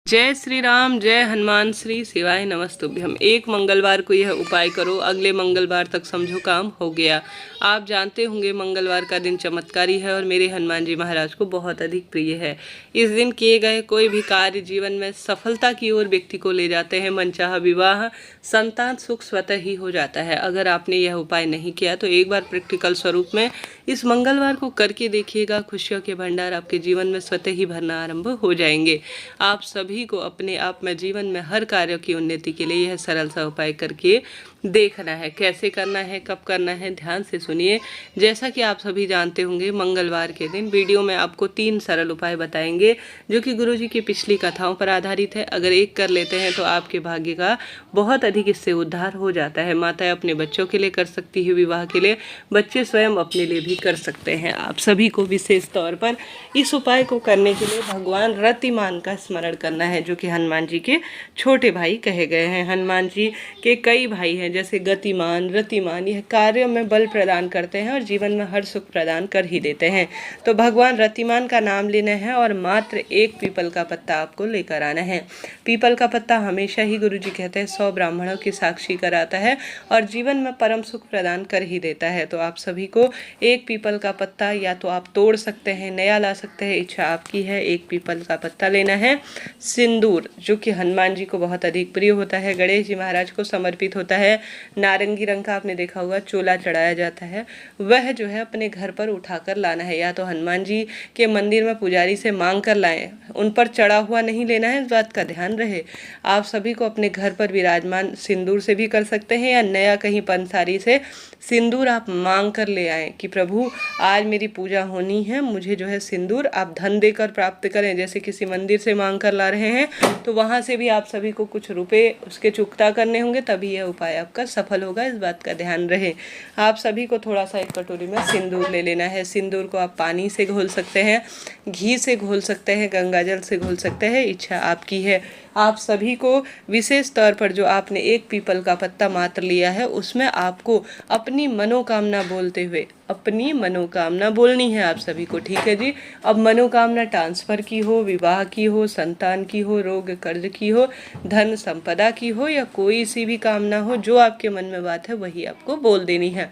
जय श्री राम, जय हनुमान श्री शिवाय नमस्तुभ्यम। एक मंगलवार को यह उपाय करो, अगले मंगलवार तक समझो काम हो गया। आप जानते होंगे मंगलवार का दिन चमत्कारी है और मेरे हनुमान जी महाराज को बहुत अधिक प्रिय है। इस दिन किए गए कोई भी कार्य जीवन में सफलता की ओर व्यक्ति को ले जाते हैं। मनचाहा विवाह, संतान सुख स्वतः ही हो जाता है। अगर आपने यह उपाय नहीं किया तो एक बार प्रैक्टिकल स्वरूप में इस मंगलवार को करके देखिएगा। खुशियों के भंडार आपके जीवन में स्वतः ही भरना आरंभ हो जाएंगे। आप सभी को अपने आप में जीवन में हर कार्य की उन्नति के लिए यह सरल सा उपाय करके देखना है। कैसे करना है, कब करना है, ध्यान से सुनिए। जैसा कि आप सभी जानते होंगे मंगलवार के दिन वीडियो में आपको 3 सरल उपाय बताएंगे जो कि गुरुजी की पिछली कथाओं पर आधारित है। अगर एक कर लेते हैं तो आपके भाग्य का बहुत अधिक इससे उद्धार हो जाता है। माताएं अपने बच्चों के लिए कर सकती है, विवाह के लिए, बच्चे स्वयं अपने लिए भी कर सकते हैं। आप सभी को विशेष तौर पर इस उपाय को करने के लिए भगवान रतिमान का स्मरण करना है, जो कि हनुमान जी के छोटे भाई कहे गए हैं। हनुमान जी के कई भाई हैं, जैसे गतिमान, रतिमान। यह कार्यों में बल प्रदान करते हैं और जीवन में हर सुख प्रदान कर ही देते हैं। तो भगवान रतिमान का नाम लेना है और मात्र 1 पीपल का पत्ता आपको लेकर आना है। पीपल का पत्ता हमेशा ही गुरुजी कहते हैं 100 ब्राह्मणों की साक्षी कराता है और जीवन में परम सुख प्रदान कर ही देता है। तो आप सभी को 1 पीपल का पत्ता या तो आप तोड़ सकते हैं, नया ला सकते हैं, इच्छा आपकी है। 1 पीपल का पत्ता लेना है। सिंदूर, जो कि हनुमान जी को बहुत अधिक प्रिय होता है, गणेश जी महाराज को समर्पित होता है। नारंगी रंग का आपने देखा होगा चोला चढ़ाया जाता है, वह जो है अपने घर पर उठाकर लाना है। या तो हनुमान जी के मंदिर में पुजारी से मांग कर लाएं, उन पर चढ़ा हुआ नहीं लेना है, इस बात का ध्यान रहे। आप सभी को अपने घर पर विराजमान सिंदूर से भी कर सकते हैं या नया कहीं पंसारी से सिंदूर आप मांग कर ले आएँ कि प्रभु आज मेरी पूजा होनी है, मुझे जो है सिंदूर आप धन देकर प्राप्त करें। जैसे किसी मंदिर से मांग कर ला रहे हैं तो वहाँ से भी आप सभी को कुछ रुपए उसके चुकता करने होंगे, तभी यह उपाय आपका सफल होगा, इस बात का ध्यान रहे। आप सभी को थोड़ा सा एक कटोरी में सिंदूर ले लेना है। सिंदूर को आप पानी से घोल सकते हैं, घी से घोल सकते हैं, गंगा जल से घोल सकते हैं, इच्छा आपकी है। आप सभी को विशेष तौर पर जो आपने 1 पीपल का पत्ता मात्र लिया है उसमें आपको अपनी मनोकामना बोलते हुए अपनी मनोकामना बोलनी है आप सभी को, ठीक है जी। अब मनोकामना ट्रांसफ़र की हो, विवाह की हो, संतान की हो, रोग कर्ज की हो, धन संपदा की हो या कोई सी भी कामना हो, जो आपके मन में बात है वही आपको बोल देनी है।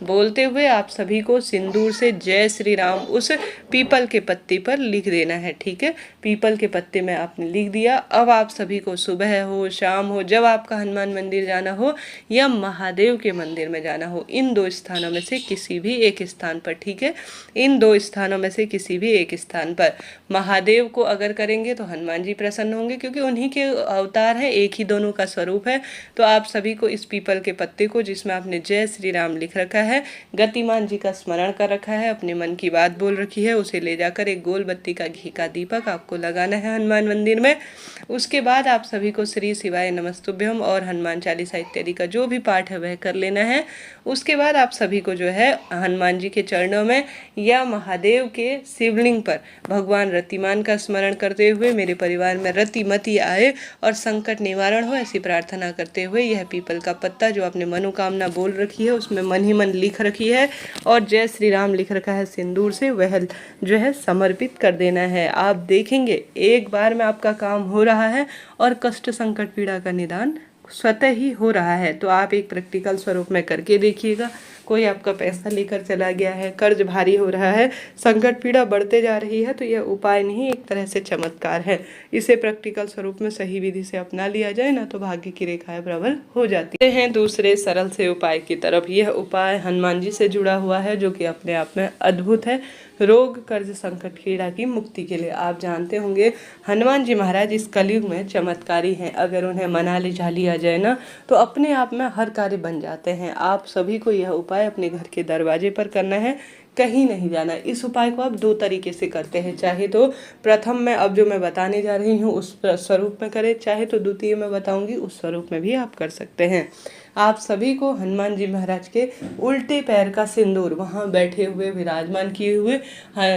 बोलते हुए आप सभी को सिंदूर से जय श्री राम उस पीपल के पत्ते पर लिख देना है, ठीक है। पीपल के पत्ते में आपने लिख दिया। अब आप सभी को सुबह हो, शाम हो, जब आपका हनुमान मंदिर जाना हो या महादेव के मंदिर में जाना हो, इन 2 स्थानों में से किसी भी एक स्थान पर, ठीक है, इन 2 स्थानों में से किसी भी एक स्थान पर। महादेव को अगर करेंगे तो हनुमान जी प्रसन्न होंगे, क्योंकि उन्हीं के अवतार है, एक ही दोनों का स्वरूप है। तो आप सभी को इस पीपल के पत्ते को, जिसमें आपने जय श्री राम लिख रखा है, गतिमान जी का स्मरण कर रखा है, अपने मन की बात बोल रखी है, उसे ले जाकर एक गोल बत्ती का घी का दीपक आपको लगाना है हनुमान मंदिर में। उसके बाद आप सभी को श्री शिवाय नमस्तुभ्यम और हनुमान चालीसा इत्यादि का जो भी पाठ है वह कर लेना है। उसके बाद आप सभी को जो है हनुमान जी के चरणों में या महादेव के शिवलिंग पर भगवान रतिमान का स्मरण करते हुए मेरे परिवार में रतिमति आए और संकट निवारण हो, ऐसी प्रार्थना करते हुए यह पीपल का पत्ता जो आपने मनोकामना बोल रखी है उसमें मन ही मन लिख रखी है और जय श्री राम लिख रखा है सिंदूर से, वह जो है समर्पित कर देना है। आप देखेंगे एक बार में आपका काम हो रहा है और कष्ट संकट पीड़ा का निदान स्वतः ही हो रहा है। तो आप एक प्रैक्टिकल स्वरूप में करके देखिएगा। कोई आपका पैसा लेकर चला गया है, कर्ज भारी हो रहा है, संकट पीड़ा बढ़ते जा रही है, तो यह उपाय नहीं, एक तरह से चमत्कार है। इसे प्रैक्टिकल स्वरूप में सही विधि से अपना लिया जाए ना तो भाग्य की रेखाएं प्रबल हो जाती हैं। दूसरे सरल से उपाय की तरफ। यह उपाय हनुमान जी से जुड़ा हुआ है, जो कि अपने आप में अद्भुत है। रोग कर्ज संकट पीड़ा की मुक्ति के लिए आप जानते होंगे हनुमान जी महाराज इस कलयुग में चमत्कारी हैं। अगर उन्हें मना लिझा लिया जाए ना तो अपने आप में हर कार्य बन जाते हैं। आप सभी को यह उपाय अपने घर के दरवाजे पर करना है, कहीं नहीं जाना। इस उपाय को आप 2 तरीके से करते हैं, चाहे तो प्रथम में अब जो मैं बताने जा रही हूँ उस स्वरूप में करें, चाहे तो द्वितीय में बताऊंगी उस स्वरूप में भी आप कर सकते हैं। आप सभी को हनुमान जी महाराज के उल्टे पैर का सिंदूर वहाँ बैठे हुए विराजमान किए हुए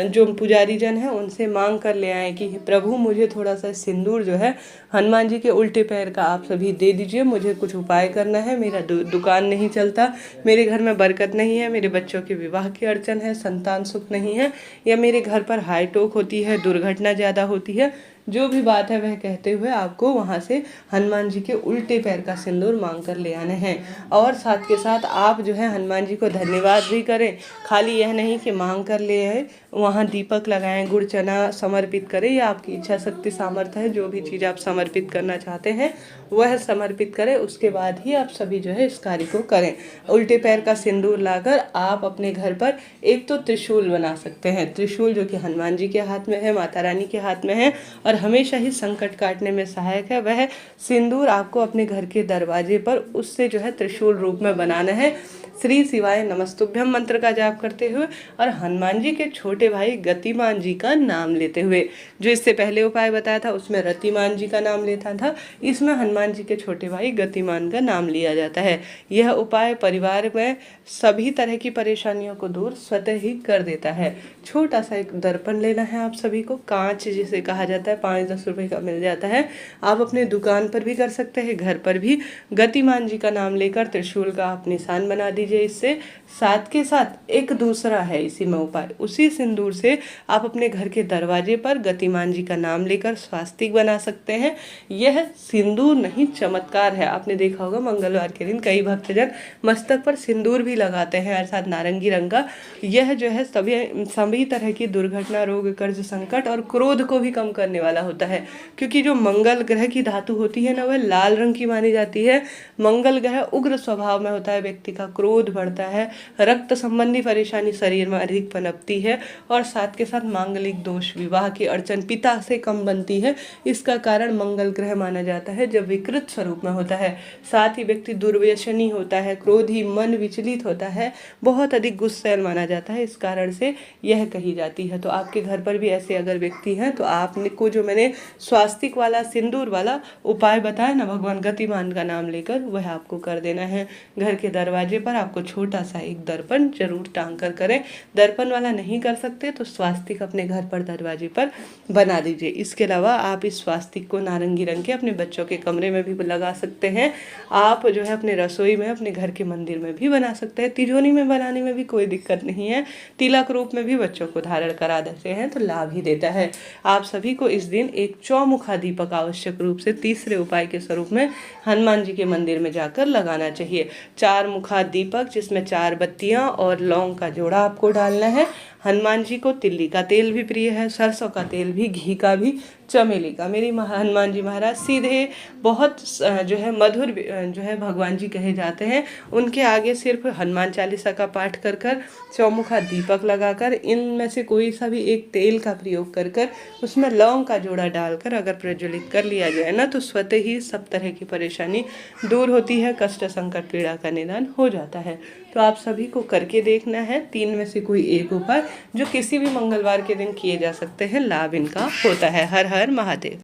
जो पुजारी जन हैं उनसे मांग कर ले आए कि प्रभु मुझे थोड़ा सा सिंदूर जो है हनुमान जी के उल्टे पैर का आप सभी दे दीजिए, मुझे कुछ उपाय करना है, मेरा दुकान नहीं चलता, मेरे घर में बरकत नहीं है, मेरे बच्चों के विवाह की अड़चन है, संतान सुख नहीं है, या मेरे घर पर हाई टोक होती है, दुर्घटना ज़्यादा होती है, जो भी बात है वह कहते हुए आपको वहाँ से हनुमान जी के उल्टे पैर का सिंदूर मांग कर ले आना है। और साथ के साथ आप जो है हनुमान जी को धन्यवाद भी करें। खाली यह नहीं कि मांग कर ले आए, वहाँ दीपक लगाएं, गुड़ चना समर्पित करें, या आपकी इच्छा शक्ति सामर्थ्य है जो भी चीज़ आप समर्पित करना चाहते हैं वह समर्पित करें। उसके बाद ही आप सभी जो है इस कार्य को करें। उल्टे पैर का सिंदूर लाकर आप अपने घर पर एक तो त्रिशूल बना सकते हैं। त्रिशूल जो कि हनुमान जी के हाथ में है, माता रानी के हाथ में है और हमेशा ही संकट काटने में सहायक है। वह सिंदूर आपको अपने घर के दरवाजे पर उससे जो है त्रिशूल रूप में बनाना है। श्री शिवाय नमस्तुभ्यम मंत्र का जाप करते हुए और हनुमान जी के छोटे भाई गतिमान जी का नाम लेते हुए। जो इससे पहले उपाय बताया था उसमें रतिमान जी का नाम लेता था, इसमें हनुमान जी के छोटे भाई गतिमान का नाम लिया जाता है। यह उपाय परिवार में सभी तरह की परेशानियों को दूर स्वतः ही कर देता है। छोटा सा एक दर्पण लेना है आप सभी को, कांच जिसे कहा जाता है, 5-10 रुपए का मिल जाता है। आप अपने दुकान पर भी कर सकते हैं, घर पर भी गतिमान जी का नाम लेकर त्रिशूल का आप निशान बना दीजिए। इससे साथ के साथ एक दूसरा है इसी में उपाय, उसी सिंदूर से आप अपने घर के दरवाजे पर गतिमान जी का नाम लेकर स्वास्तिक बना सकते हैं। यह सिंदूर नहीं चमत्कार है। आपने देखा होगा मंगलवार के दिन कई भक्तजन मस्तक पर सिंदूर भी लगाते हैं, अर्थात नारंगी रंग का। यह जो है सभी तरह की दुर्घटना, रोग, कर्ज, संकट और क्रोध को भी कम करने वाला होता है। क्योंकि जो मंगल ग्रह की धातु होती है ना, वह लाल रंग की मानी जाती है। मंगल ग्रह उग्र स्वभाव में होता है, व्यक्ति का क्रोध बढ़ता है, रक्त संबंधी परेशानी शरीर में अधिक पनपती है और साथ के साथ मांगलिक दोष, विवाह की अड़चन पिता से कम बनती है। इसका कारण मंगल ग्रह माना जाता है जब विकृत स्वरूप में होता है। साथ ही व्यक्ति दुर्व्यसनी होता है, क्रोधी, मन विचलित होता है, बहुत अधिक गुस्सैल माना जाता है। इस कारण से यह कही जाती है। तो आपके घर पर भी ऐसे अगर व्यक्ति हैं तो आपको जो मैंने स्वास्तिक वाला सिंदूर वाला उपाय बताया ना, भगवान गतिमान का नाम लेकर, वह आपको कर देना है। घर के दरवाजे पर आपको छोटा सा एक दर्पण जरूर टांग कर करें। दर्पण वाला नहीं कर सकते तो स्वास्तिक अपने घर पर दरवाजे पर बना दीजिए। इसके अलावा आप इस स्वास्तिक को नारंगी रंग के अपने बच्चों के कमरे में भी लगा सकते हैं। आप जो है अपने रसोई में, अपने घर के मंदिर में भी बना सकते हैं। तिजोरी में बनाने में भी कोई दिक्कत नहीं है। तिलक रूप में भी बच्चों को धारण करा देते हैं तो लाभ ही देता है। आप सभी को इस दिन एक चौमुखा दीपक आवश्यक रूप से तीसरे उपाय के स्वरूप में हनुमान जी के मंदिर में जाकर लगाना चाहिए। 4 मुखा दीपक जिसमें 4 बत्तियां और लौंग का जोड़ा आपको डालना है। हनुमान जी को तिल्ली का तेल भी प्रिय है, सरसों का तेल भी, घी का भी, चमेली का। मेरी हनुमान जी महाराज सीधे बहुत जो है मधुर जो है भगवान जी कहे जाते हैं। उनके आगे सिर्फ हनुमान चालीसा का पाठ कर कर, चौमुखा दीपक लगाकर, इनमें से कोई सा भी एक तेल का प्रयोग कर कर उसमें लौंग का जोड़ा डालकर अगर प्रज्वलित कर लिया जाए ना, तो स्वतः ही सब तरह की परेशानी दूर होती है, कष्ट, संकट, पीड़ा का निदान हो जाता है। तो आप सभी को करके देखना है। 3 में से कोई एक उपाय जो किसी भी मंगलवार के दिन किए जा सकते हैं, लाभ इनका होता है। हर हर महादेव।